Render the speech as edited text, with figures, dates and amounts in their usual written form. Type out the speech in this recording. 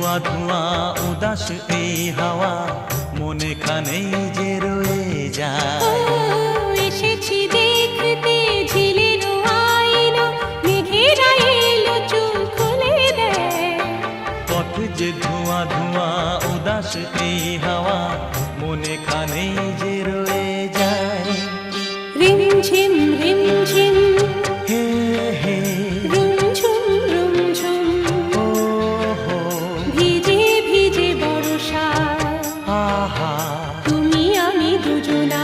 ধোঁয়া ধোঁয়া উদাস এই হাওয়া মনে খানেই যে রয়ে যায়। এসেছি দেখতে ঝিলের আইনা, মেঘেরা এলো চুল খুলে দেয়। পথ যে ধোঁয়া ধোঁয়া উদাস এই হাওয়া মনে খানেই যে রয়ে যায়। রিমঝিম রিমঝিম হে হে রুমঝুম রুমঝুম, ও হো ভিজে ভিজে বর্ষা, আহা তুমি আমি দুজনা